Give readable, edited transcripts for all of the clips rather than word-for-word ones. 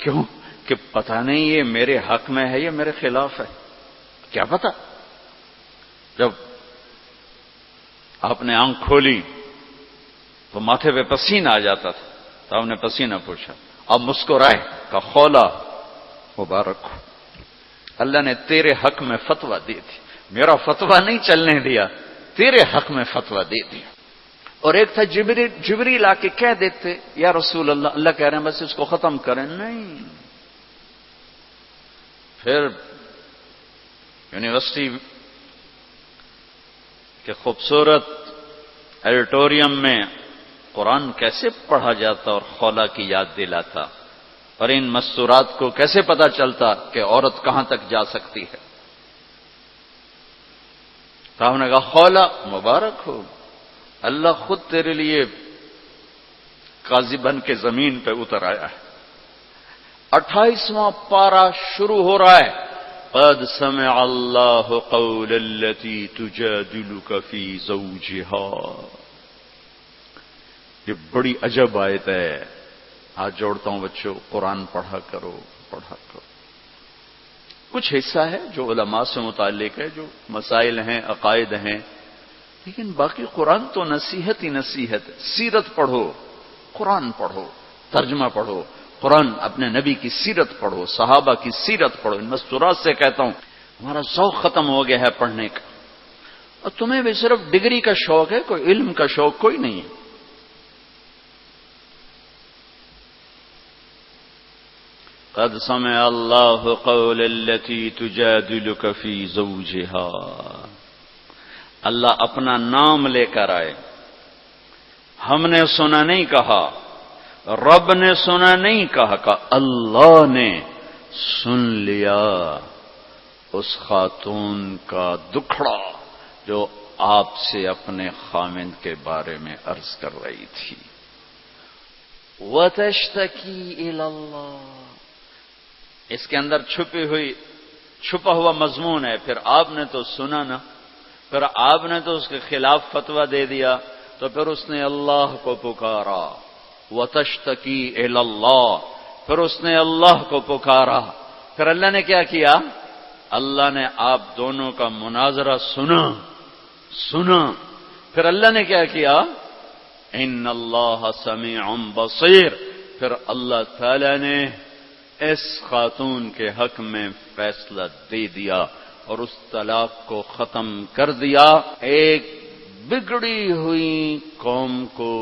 کیوں کہ پتہ نہیں یہ میرے حق میں ہے یا میرے خلاف ہے، کیا پتہ۔ جب آپ نے آنکھ کھولی تو ماتھے پہ پسینہ آ جاتا تھا، تو آپ نے پسینہ پوچھا، آپ مسکرائے، کہا خولا مبارک ہو، اللہ نے تیرے حق میں فتویٰ دی تھی، میرا فتویٰ نہیں چلنے دیا، تیرے حق میں فتویٰ دے دیا۔ اور ایک تھا جبریل آ کے کہہ دیتے یا رسول اللہ، اللہ کہہ رہے ہیں بس اس کو ختم کریں، نہیں۔ پھر یونیورسٹی کے خوبصورت ایڈیٹوریم میں قرآن کیسے پڑھا جاتا اور خولا کی یاد دلاتا، اور ان مستورات کو کیسے پتا چلتا کہ عورت کہاں تک جا سکتی ہے۔ تو ہم نے کہا خولا مبارک ہو، اللہ خود تیرے لیے قاضی بن کے زمین پہ اتر آیا ہے۔ 28واں پارہ شروع ہو رہا ہے، قد سمع اللہ قول التی تجادلک فی زوجها۔ یہ بڑی عجب آیت ہے، ہاتھ جوڑتا ہوں بچوں، قرآن پڑھا کرو پڑھا کرو۔ کچھ حصہ ہے جو علماء سے متعلق ہے، جو مسائل ہیں، عقائد ہیں، لیکن باقی قرآن تو نصیحت ہی نصیحت ہے۔ سیرت پڑھو، قرآن پڑھو، ترجمہ پڑھو، قرآن اپنے نبی کی سیرت پڑھو، صحابہ کی سیرت پڑھو۔ ان مستورات سے کہتا ہوں ہمارا ذوق ختم ہو گیا ہے پڑھنے کا، اور تمہیں بھی صرف ڈگری کا شوق ہے، کوئی علم کا شوق کوئی نہیں ہے۔ قد سمع اللہ قول التی تجادلک فی زوجها، اللہ اپنا نام لے کر آئے، ہم نے سنا نہیں کہا، رب نے سنا نہیں کہا، کہ اللہ نے سن لیا اس خاتون کا دکھڑا جو آپ سے اپنے خامند کے بارے میں عرض کر رہی تھی۔ وَتَشْتَكِي إِلَى اللَّهِ، اس کے اندر چھپا ہوا مضمون ہے۔ پھر آپ نے تو سنا نا، پھر آپ نے تو اس کے خلاف فتویٰ دے دیا، تو پھر اس نے اللہ کو پکارا، وَتَشْتَكِي إِلَى اللَّهِ، پھر اس نے اللہ کو پکارا۔ پھر اللہ نے کیا کیا؟ اللہ نے آپ دونوں کا مناظرہ سنا۔ پھر اللہ نے کیا کیا؟ ان اللہ سمیع بصیر، پھر اللہ تعالی نے اس خاتون کے حق میں فیصلہ دے دیا اور اس طلاق کو ختم کر دیا۔ ایک بگڑی ہوئی قوم کو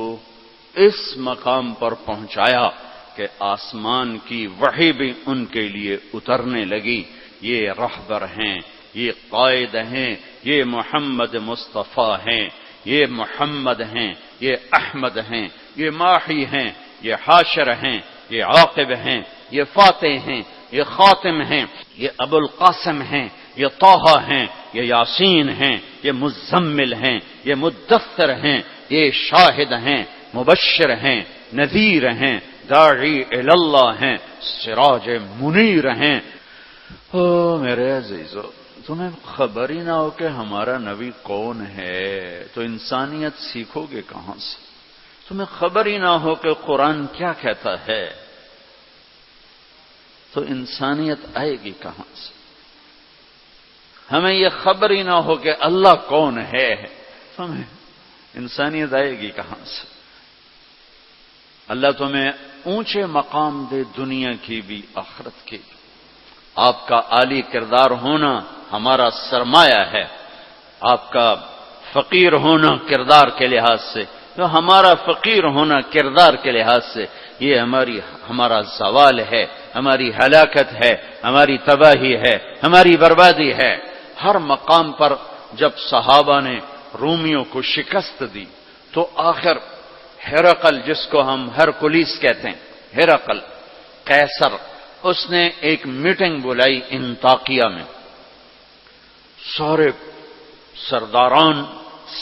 اس مقام پر پہنچایا کہ آسمان کی وحی بھی ان کے لیے اترنے لگی۔ یہ رہبر ہیں، یہ قائد ہیں، یہ محمد مصطفیٰ ہیں، یہ محمد ہیں، یہ احمد ہیں، یہ ماحی ہیں، یہ حاشر ہیں، یہ عاقب ہیں، یہ فاتح ہیں، یہ خاتم ہیں، یہ ابو القاسم ہیں، یہ طہ ہیں، یہ یاسین ہیں، یہ مزمل ہیں، یہ مدثر ہیں، یہ شاہد ہیں، مبشر ہیں، نذیر ہیں، داعی الی اللہ ہیں، سراج منیر ہیں۔ او میرے عزیزو، تمہیں خبر ہی نہ ہو کہ ہمارا نبی کون ہے تو انسانیت سیکھو گے کہاں سے؟ تمہیں خبر ہی نہ ہو کہ قرآن کیا کہتا ہے تو انسانیت آئے گی کہاں سے؟ ہمیں یہ خبر ہی نہ ہو کہ اللہ کون ہے تو ہمیں انسانیت آئے گی کہاں سے؟ اللہ تمہیں اونچے مقام دے، دنیا کی بھی آخرت کی بھی۔ آپ کا عالی کردار ہونا ہمارا سرمایہ ہے، آپ کا فقیر ہونا کردار کے لحاظ سے، تو ہمارا فقیر ہونا کردار کے لحاظ سے یہ ہمارا زوال ہے، ہماری ہلاکت ہے، ہماری تباہی ہے، ہماری بربادی ہے۔ ہر مقام پر جب صحابہ نے رومیوں کو شکست دی تو آخر ہرقل، جس کو ہم ہرکلیس کہتے ہیں، ہرقل قیصر، اس نے ایک میٹنگ بلائی انطاکیہ میں۔ سارے سرداران،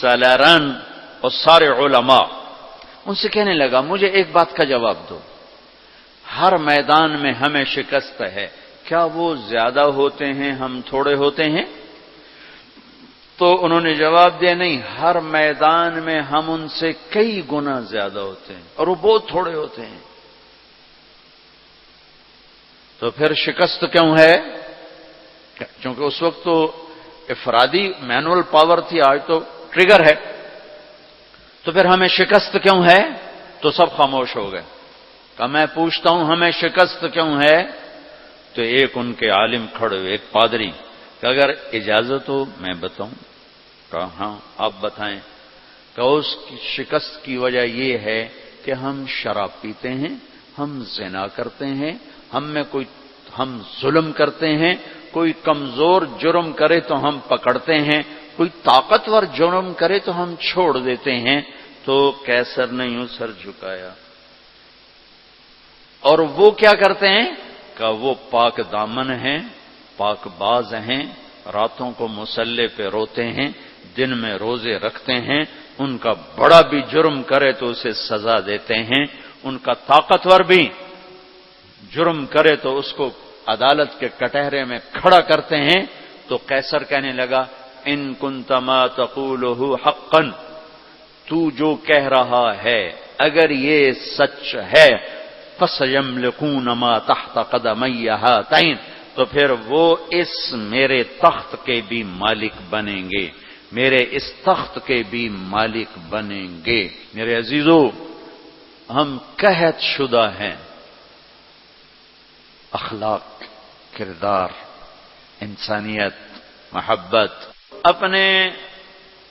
سالاران اور سارے علماء ان سے کہنے لگا مجھے ایک بات کا جواب دو، ہر میدان میں ہمیں شکست ہے، کیا وہ زیادہ ہوتے ہیں ہم تھوڑے ہوتے ہیں؟ تو انہوں نے جواب دیا نہیں، ہر میدان میں ہم ان سے کئی گنا زیادہ ہوتے ہیں اور وہ بہت تھوڑے ہوتے ہیں۔ تو پھر شکست کیوں ہے؟ چونکہ اس وقت تو افرادی مینول پاور تھی، آج تو ٹریگر ہے. تو پھر ہمیں شکست کیوں ہے؟ تو سب خاموش ہو گئے. کہ میں پوچھتا ہوں ہمیں شکست کیوں ہے؟ تو ایک ان کے عالم کھڑے ہوئے، ایک پادری، کہ اگر اجازت ہو میں بتاؤں. کہا ہاں آپ بتائیں. کہ اس کی شکست کی وجہ یہ ہے کہ ہم شراب پیتے ہیں، ہم زنا کرتے ہیں، ہم ظلم کرتے ہیں، کوئی کمزور جرم کرے تو ہم پکڑتے ہیں، کوئی طاقتور جرم کرے تو ہم چھوڑ دیتے ہیں. تو کیسر نے یوں سر جھکایا. اور وہ کیا کرتے ہیں؟ کہ وہ پاک دامن ہیں، پاک باز ہیں، راتوں کو مصلے پہ روتے ہیں، دن میں روزے رکھتے ہیں، ان کا بڑا بھی جرم کرے تو اسے سزا دیتے ہیں، ان کا طاقتور بھی جرم کرے تو اس کو عدالت کے کٹہرے میں کھڑا کرتے ہیں. تو قیصر کہنے لگا ان کنت ما تقوله حقا، تو جو کہہ رہا ہے اگر یہ سچ ہے، فسيملكون ما تحت قدمي هاتين، تو پھر وہ اس میرے تخت کے بھی مالک بنیں گے، میرے اس تخت کے بھی مالک بنیں گے. میرے عزیزو، ہم قحط شدہ ہیں. اخلاق، کردار، انسانیت، محبت. اپنے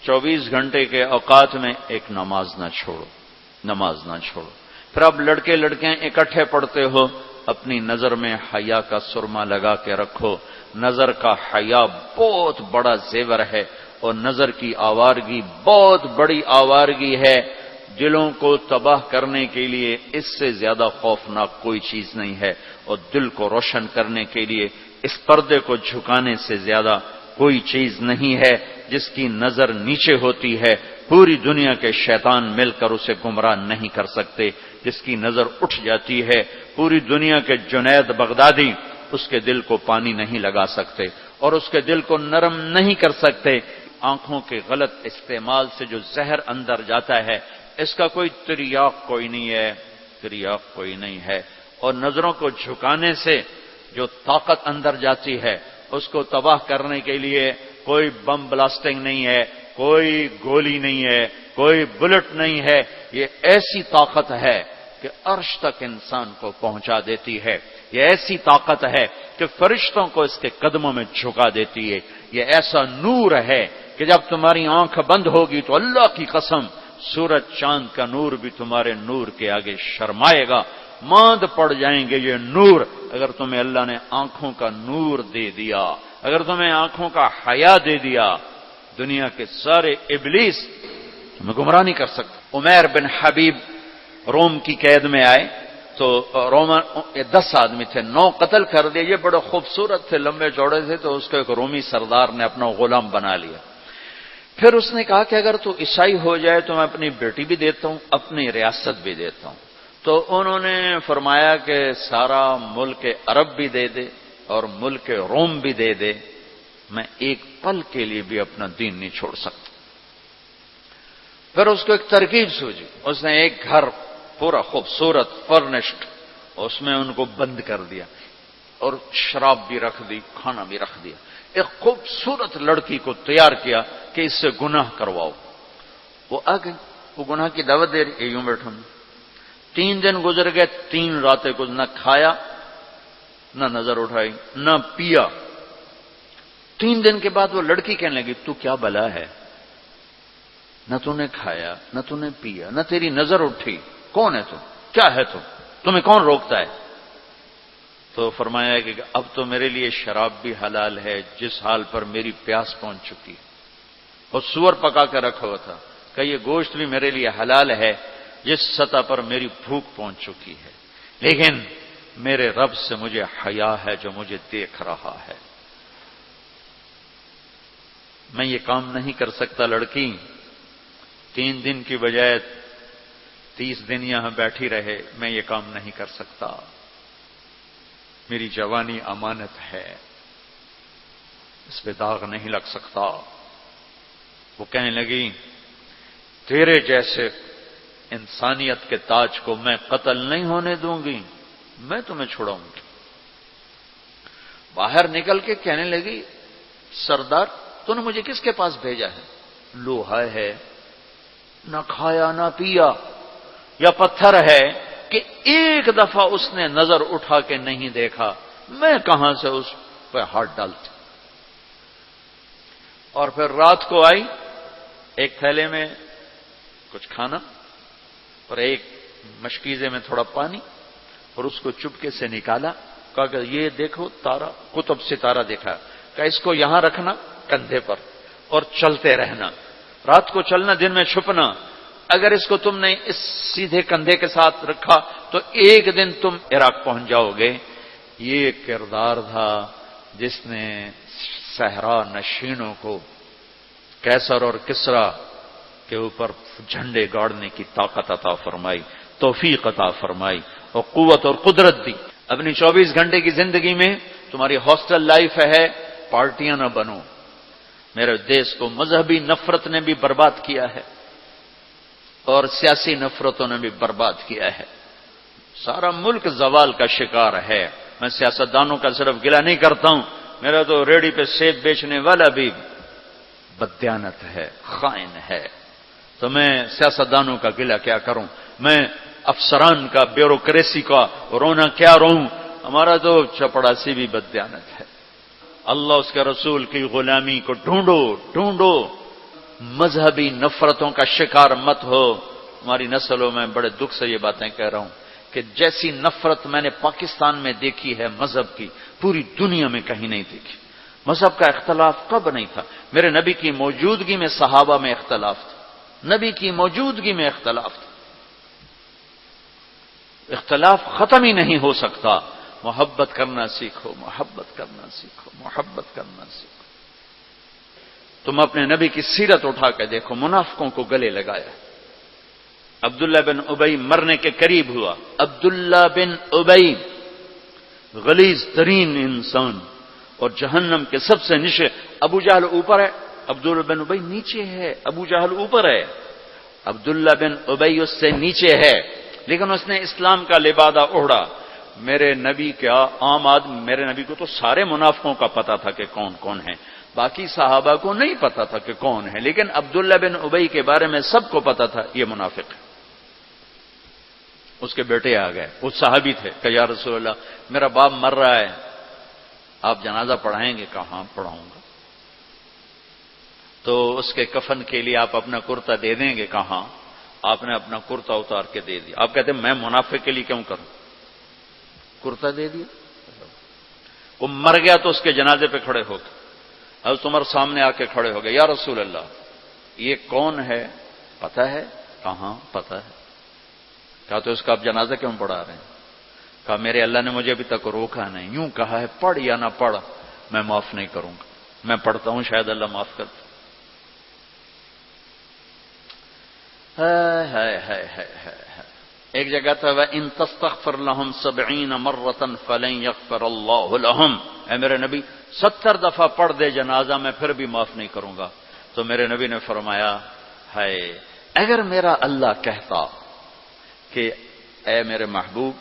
24 گھنٹے کے اوقات میں ایک نماز نہ چھوڑو. پھر اب لڑکے لڑکیاں اکٹھے پڑھتے ہو، اپنی نظر میں حیا کا سرما لگا کے رکھو. نظر کا حیا بہت بڑا زیور ہے، اور نظر کی آوارگی بہت بڑی آوارگی ہے. دلوں کو تباہ کرنے کے لیے اس سے زیادہ خوفناک کوئی چیز نہیں ہے، اور دل کو روشن کرنے کے لیے اس پردے کو جھکانے سے زیادہ کوئی چیز نہیں ہے. جس کی نظر نیچے ہوتی ہے پوری دنیا کے شیطان مل کر اسے گمراہ نہیں کر سکتے. جس کی نظر اٹھ جاتی ہے پوری دنیا کے جنید بغدادی اس کے دل کو پانی نہیں لگا سکتے اور اس کے دل کو نرم نہیں کر سکتے. آنکھوں کے غلط استعمال سے جو زہر اندر جاتا ہے اس کا کوئی تریاق کوئی نہیں ہے. اور نظروں کو جھکانے سے جو طاقت اندر جاتی ہے اس کو تباہ کرنے کے لیے کوئی بم بلاسٹنگ نہیں ہے، کوئی گولی نہیں ہے، کوئی بلٹ نہیں ہے. یہ ایسی طاقت ہے کہ عرش تک انسان کو پہنچا دیتی ہے. یہ ایسی طاقت ہے کہ فرشتوں کو اس کے قدموں میں جھکا دیتی ہے. یہ ایسا نور ہے کہ جب تمہاری آنکھ بند ہوگی تو اللہ کی قسم سورج چاند کا نور بھی تمہارے نور کے آگے شرمائے گا، ماند پڑ جائیں گے یہ نور. اگر تمہیں اللہ نے آنکھوں کا نور دے دیا، اگر تمہیں آنکھوں کا حیا دے دیا، دنیا کے سارے ابلیس تمہیں گمراہ نہیں کر سکتے. عمیر بن حبیب روم کی قید میں آئے تو رومن 10 آدمی تھے، 9 قتل کر دیے. یہ بڑے خوبصورت تھے، لمبے چوڑے تھے، تو اس کو ایک رومی سردار نے اپنا غلام بنا لیا. پھر اس نے کہا کہ اگر تو عیسائی ہو جائے تو میں اپنی بیٹی بھی دیتا ہوں، اپنی ریاست بھی دیتا ہوں. تو انہوں نے فرمایا کہ سارا ملک عرب بھی دے دے اور ملک روم بھی دے دے، میں ایک پل کے لیے بھی اپنا دین نہیں چھوڑ سکتا. پھر اس کو ایک ترکیب سوچی. اس نے ایک گھر پورا خوبصورت فرنشڈ، اس میں ان کو بند کر دیا اور شراب بھی رکھ دی، کھانا بھی رکھ دیا. ایک خوبصورت لڑکی کو تیار کیا کہ اس سے گناہ کرواؤ. وہ آ گئی، وہ گناہ کی دعوت دے رہی. یوں بیٹھوں 3 دن گزر گئے، 3 راتیں کچھ نہ کھایا، نہ نظر اٹھائی، نہ پیا. 3 دن کے بعد وہ لڑکی کہنے لگی تو کیا بلا ہے، نہ تو نے کھایا نہ تو نے پیا نہ تیری نظر اٹھی، کون ہے تو، کیا ہے تو، تمہیں کون روکتا ہے؟ تو فرمایا کہ اب تو میرے لیے شراب بھی حلال ہے جس حال پر میری پیاس پہنچ چکی، اور سور پکا کے رکھا ہوا تھا کہ یہ گوشت بھی میرے لیے حلال ہے جس سطح پر میری بھوک پہنچ چکی ہے، لیکن میرے رب سے مجھے حیا ہے جو مجھے دیکھ رہا ہے. میں یہ کام نہیں کر سکتا. لڑکی 3 دن کی بجائے 30 دن یہاں بیٹھی رہے، میں یہ کام نہیں کر سکتا. میری جوانی امانت ہے، اس پہ داغ نہیں لگ سکتا. وہ کہنے لگی تیرے جیسے انسانیت کے تاج کو میں قتل نہیں ہونے دوں گی، میں تمہیں چھڑاؤں گی. باہر نکل کے کہنے لگی سردار تو نے مجھے کس کے پاس بھیجا ہے؟ لوہا ہے، نہ کھایا نہ پیا، یا پتھر ہے کہ ایک دفعہ اس نے نظر اٹھا کے نہیں دیکھا، میں کہاں سے اس پہ ہاتھ ڈالتی؟ اور پھر رات کو آئی، ایک تھیلے میں کچھ کھانا اور ایک مشکیزے میں تھوڑا پانی، اور اس کو چپکے سے نکالا، کہا کہ یہ دیکھو تارا، قطب ستارہ دیکھا، کہ اس کو یہاں رکھنا کندھے پر اور چلتے رہنا، رات کو چلنا دن میں چھپنا، اگر اس کو تم نے اس سیدھے کندھے کے ساتھ رکھا تو ایک دن تم عراق پہنچ جاؤ گے۔ یہ کردار تھا جس نے صحرا نشینوں کو کیسر اور کسرا کے اوپر جھنڈے گاڑنے کی طاقت عطا فرمائی، توفیق عطا فرمائی اور قوت اور قدرت دی۔ اپنی 24 گھنٹے کی زندگی میں تمہاری ہاسٹل لائف ہے، پارٹیاں نہ بنو۔ میرے دیش کو مذہبی نفرت نے بھی برباد کیا ہے اور سیاسی نفرتوں نے بھی برباد کیا ہے، سارا ملک زوال کا شکار ہے۔ میں سیاستدانوں کا صرف گلہ نہیں کرتا ہوں، میرا تو ریڑھی پہ سیب بیچنے والا بھی بددیانت ہے، خائن ہے، تو میں سیاستدانوں کا گلہ کیا کروں؟ میں افسران کا، بیوروکریسی کا رونا کیا رہوں؟ ہمارا تو چپڑاسی بھی بددیانت ہے۔ اللہ اس کے رسول کی غلامی کو ڈھونڈو ڈھونڈو، مذہبی نفرتوں کا شکار مت ہو۔ ہماری نسلوں میں بڑے دکھ سے یہ باتیں کہہ رہا ہوں کہ جیسی نفرت میں نے پاکستان میں دیکھی ہے مذہب کی، پوری دنیا میں کہیں نہیں دیکھی۔ مذہب کا اختلاف کب نہیں تھا؟ میرے نبی کی موجودگی میں صحابہ میں اختلاف تھا، نبی کی موجودگی میں اختلاف تھا، اختلاف ختم ہی نہیں ہو سکتا۔ محبت کرنا سیکھو، محبت کرنا سیکھو، محبت کرنا سیکھو۔ تم اپنے نبی کی سیرت اٹھا کے دیکھو، منافقوں کو گلے لگایا۔ عبداللہ بن ابی مرنے کے قریب ہوا، عبداللہ بن ابی غلیظ ترین انسان اور جہنم کے سب سے نیچے، ابو جہل اوپر ہے، عبداللہ بن ابی نیچے ہے، ابو جہل اوپر ہے، عبداللہ بن ابی اس سے نیچے ہے، لیکن اس نے اسلام کا لبادہ اوڑھا۔ میرے نبی کا عام آدمی، میرے نبی کو تو سارے منافقوں کا پتا تھا کہ کون کون ہے، باقی صحابہ کو نہیں پتا تھا کہ کون ہے، لیکن عبداللہ بن ابی کے بارے میں سب کو پتا تھا یہ منافق ہے۔ اس کے بیٹے آ گئے، وہ صحابی تھے، کہ یا رسول اللہ میرا باپ مر رہا ہے، آپ جنازہ پڑھائیں گے؟ کہا ہاں پڑھاؤں گا۔ تو اس کے کفن کے لیے آپ اپنا کرتا دے دیں گے؟ کہا ہاں۔ آپ نے اپنا کرتا اتار کے دے دیا۔ آپ کہتے ہیں میں منافق کے لیے کیوں کروں؟ کرتا دے دیا۔ وہ مر گیا تو اس کے جنازے پہ کھڑے ہو گئے، حضرت عمر سامنے آ کے کھڑے ہو گئے، یا رسول اللہ یہ کون ہے پتہ ہے؟ کہا ہاں پتہ ہے۔ کہا تو اس کا آپ جنازہ کیوں پڑھا رہے ہیں؟ کہا میرے اللہ نے مجھے ابھی تک روکا نہیں، یوں کہا ہے پڑھ یا نہ پڑھ میں معاف نہیں کروں گا، میں پڑھتا ہوں شاید اللہ معاف کرتا۔ ایک جگہ تھا وَإِن تَسْتَغْفِرْ لَهُمْ 70 مَرَّةً فَلَن يَغْفِرَ اللَّهُ لَهُمْ، اے میرے نبی 70 دفعہ پڑھ دے جنازہ میں پھر بھی معاف نہیں کروں گا۔ تو میرے نبی نے فرمایا ہے اگر میرا اللہ کہتا کہ اے میرے محبوب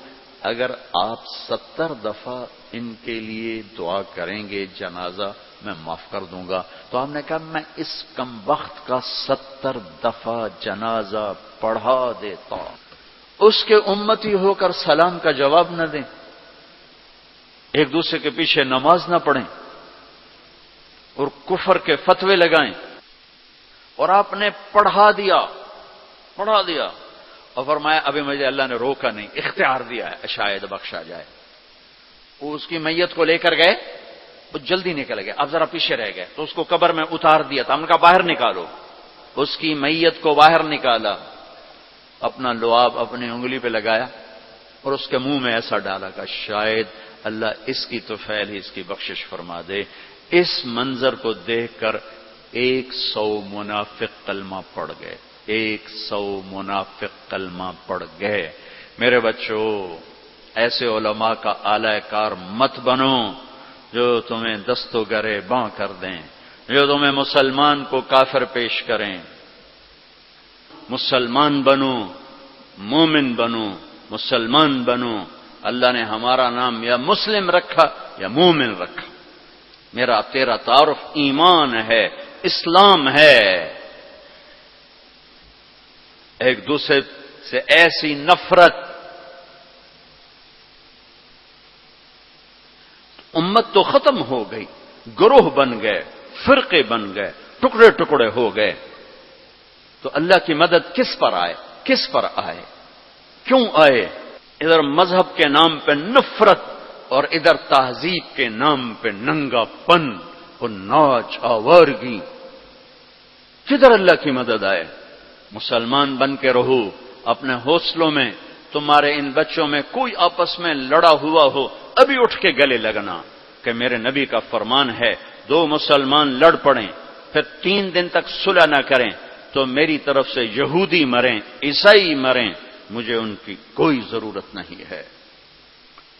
اگر آپ 70 دفعہ ان کے لیے دعا کریں گے جنازہ میں معاف کر دوں گا، تو آپ نے کہا میں اس کم وقت کا 70 دفعہ جنازہ پڑھا دیتا، اس کے امتی ہو کر سلام کا جواب نہ دیں، ایک دوسرے کے پیچھے نماز نہ پڑھیں اور کفر کے فتوے لگائیں، اور آپ نے پڑھا دیا اور فرمایا ابھی مجھے اللہ نے روکا نہیں، اختیار دیا ہے شاید بخشا جائے۔ وہ اس کی میت کو لے کر گئے، وہ جلدی نکل گئے، اب ذرا پیچھے رہ گئے تو اس کو قبر میں اتار دیا تھا، ہم نے کہا باہر نکالو، اس کی میت کو باہر نکالا، اپنا لعاب اپنی انگلی پہ لگایا اور اس کے منہ میں ایسا ڈالا کہ شاید اللہ اس کی تو فعل ہی اس کی بخشش فرما دے۔ اس منظر کو دیکھ کر 100 منافق کلمہ پڑھ گئے، 100 منافق کلمہ پڑھ گئے۔ میرے بچوں ایسے علماء کا اعلی کار مت بنو جو تمہیں دست و گرے باں کر دیں، جو تمہیں مسلمان کو کافر پیش کریں۔ مسلمان بنو، مومن بنو، مسلمان بنو۔ اللہ نے ہمارا نام یا مسلم رکھا یا مومن رکھا. میرا تیرا تعارف ایمان ہے، اسلام ہے. ایک دوسرے سے ایسی نفرت، امت تو ختم ہو گئی، گروہ بن گئے، فرقے بن گئے، ٹکڑے ٹکڑے ہو گئے. تو اللہ کی مدد کس پر آئے؟ کس پر آئے؟ کیوں آئے؟ ادھر مذہب کے نام پہ نفرت اور ادھر تہذیب کے نام پہ ننگا پن اور ناچ آوارگی. کدھر اللہ کی مدد آئے؟ مسلمان بن کے رہو اپنے حوصلوں میں. تمہارے ان بچوں میں کوئی آپس میں لڑا ہوا ہو، ابھی اٹھ کے گلے لگنا کہ میرے نبی کا فرمان ہے 2 مسلمان لڑ پڑیں پھر 3 دن تک صلح نہ کریں تو میری طرف سے یہودی مریں، عیسائی مریں، مجھے ان کی کوئی ضرورت نہیں ہے.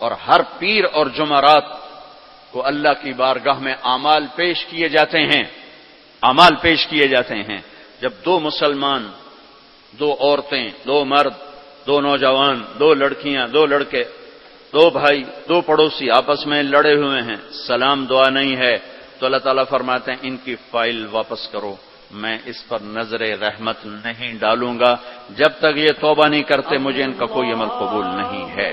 اور ہر پیر اور جمعرات کو اللہ کی بارگاہ میں اعمال پیش کیے جاتے ہیں. اعمال پیش کیے جاتے ہیں. جب 2 مسلمان، 2 عورتیں، 2 مرد، 2 نوجوان، 2 لڑکیاں، 2 لڑکے، 2 بھائی، 2 پڑوسی آپس میں لڑے ہوئے ہیں، سلام دعا نہیں ہے، تو اللہ تعالیٰ فرماتے ہیں ان کی فائل واپس کرو، میں اس پر نظر رحمت نہیں ڈالوں گا. جب تک یہ توبہ نہیں کرتے مجھے ان کا کوئی عمل قبول نہیں ہے.